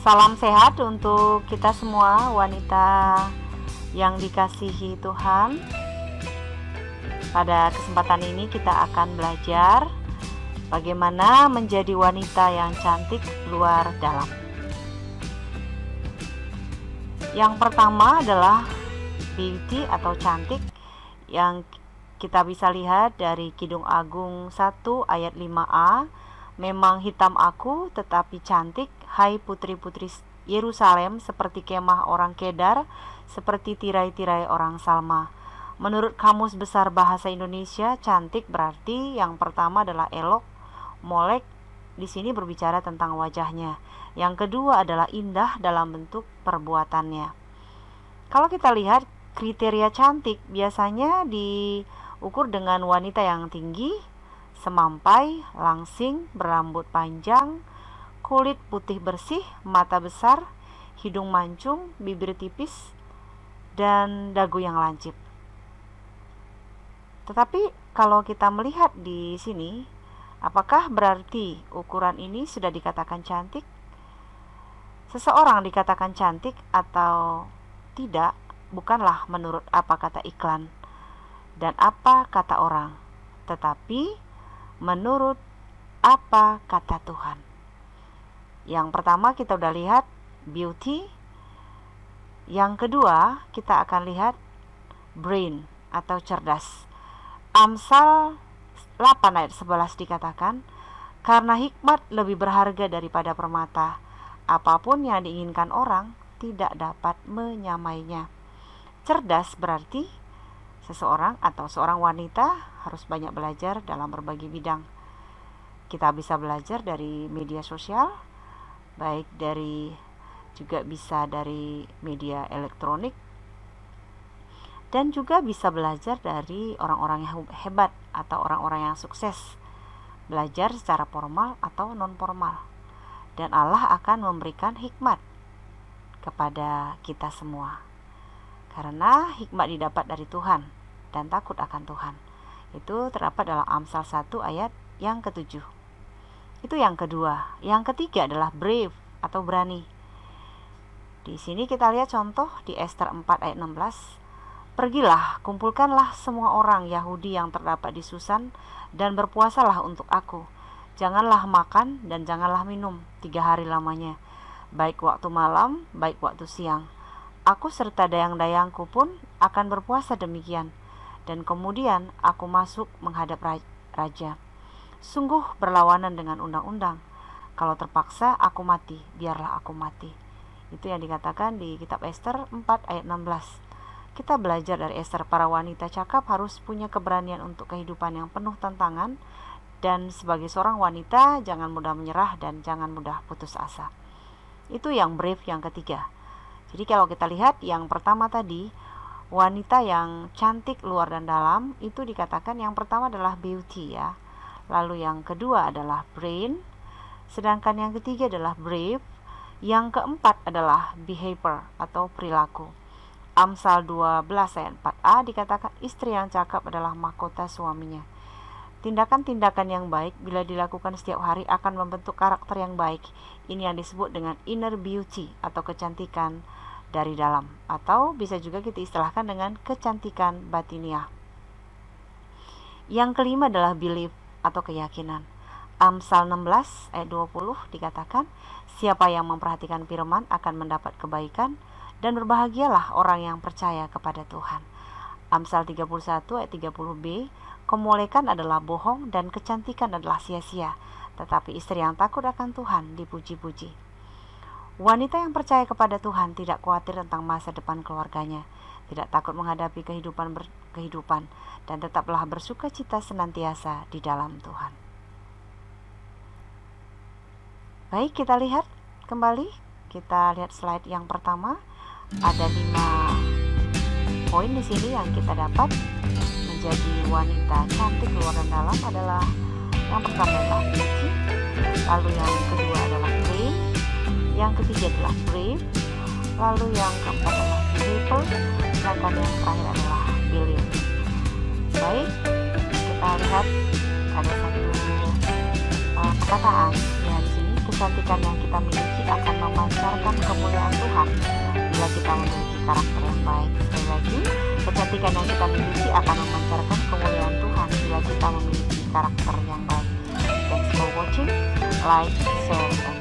Salam sehat untuk kita semua wanita yang dikasihi Tuhan. Pada kesempatan ini kita akan belajar bagaimana menjadi wanita yang cantik luar dalam. Yang pertama adalah beauty atau cantik, yang kita bisa lihat dari Kidung Agung 1 ayat 5a. Memang hitam aku tetapi cantik, hai putri-putri Yerusalem, seperti kemah orang Kedar, seperti tirai-tirai orang Salma. Menurut Kamus Besar Bahasa Indonesia, cantik berarti yang pertama adalah elok, molek. Di sini berbicara tentang wajahnya. Yang kedua adalah indah dalam bentuk perbuatannya. Kalau kita lihat kriteria cantik, biasanya diukur dengan wanita yang tinggi, semampai, langsing, berambut panjang, kulit putih bersih, mata besar, hidung mancung, bibir tipis, dan dagu yang lancip. Tetapi kalau kita melihat di sini, apakah berarti ukuran ini sudah dikatakan cantik? Seseorang dikatakan cantik atau tidak bukanlah menurut apa kata iklan dan apa kata orang, tetapi menurut apa kata Tuhan. Yang pertama kita udah lihat beauty. Yang kedua kita akan lihat brain atau cerdas. Amsal 8 ayat 11 dikatakan, karena hikmat lebih berharga daripada permata, apapun yang diinginkan orang tidak dapat menyamainya. Cerdas berarti seseorang atau seorang wanita harus banyak belajar dalam berbagai bidang. Kita bisa belajar dari media sosial, baik juga bisa dari media elektronik, dan juga bisa belajar dari orang-orang yang hebat atau orang-orang yang sukses. Belajar secara formal atau non formal. Dan Allah akan memberikan hikmat kepada kita semua. Karena hikmat didapat dari Tuhan dan takut akan Tuhan. Itu terdapat dalam Amsal 1 ayat yang ke-7. Itu yang kedua. Yang ketiga adalah brave atau berani. Di sini kita lihat contoh di Ester 4 ayat 16. Pergilah, kumpulkanlah semua orang Yahudi yang terdapat di Susan dan berpuasalah untuk aku. Janganlah makan dan janganlah minum 3 hari lamanya, baik waktu malam, baik waktu siang. Aku serta dayang-dayangku pun akan berpuasa demikian. Dan kemudian aku masuk menghadap raja. Sungguh berlawanan dengan undang-undang. Kalau terpaksa aku mati, biarlah aku mati. Itu yang dikatakan di kitab Ester 4 ayat 16. Kita belajar dari Ester, para wanita cakap harus punya keberanian untuk kehidupan yang penuh tantangan. Dan sebagai seorang wanita, jangan mudah menyerah dan jangan mudah putus asa. Itu yang brave yang ketiga. Jadi kalau kita lihat yang pertama tadi, wanita yang cantik luar dan dalam, itu dikatakan yang pertama adalah beauty ya. Lalu yang kedua adalah brain, sedangkan yang ketiga adalah brave. Yang keempat adalah behavior atau perilaku. Amsal 12 ayat 4a dikatakan, istri yang cakap adalah mahkota suaminya. Tindakan-tindakan yang baik bila dilakukan setiap hari akan membentuk karakter yang baik. Ini yang disebut dengan inner beauty atau kecantikan dari dalam, atau bisa juga kita istilahkan dengan kecantikan batiniah. Yang kelima adalah belief atau keyakinan. Amsal 16 ayat 20 dikatakan, siapa yang memperhatikan firman akan mendapat kebaikan, dan berbahagialah orang yang percaya kepada Tuhan. Amsal 31 ayat 30b, kemolekan adalah bohong dan kecantikan adalah sia-sia, tetapi istri yang takut akan Tuhan dipuji-puji. Wanita yang percaya kepada Tuhan tidak khawatir tentang masa depan keluarganya, tidak takut menghadapi kehidupan, dan tetaplah bersuka cita senantiasa di dalam Tuhan. Baik, kita lihat kembali. Kita lihat slide yang pertama. Ada 5 poin di sini yang kita dapat menjadi wanita cantik luar dan dalam adalah yang pertama adalah beauty, lalu yang kedua adalah brain, yang ketiga adalah brave, lalu yang keempat adalah behavior, sedangkan yang terakhir adalah belief. Baik, kita lihat ada satu perkataan ya di sini, kecantikan yang kita miliki akan memancarkan kemuliaan Tuhan bila kita memiliki karakter yang baik. Sekali lagi, kecantikan yang kita miliki akan memancarkan kemuliaan Tuhan bila kita memiliki karakter yang baik. Thanks for watching, like, share, and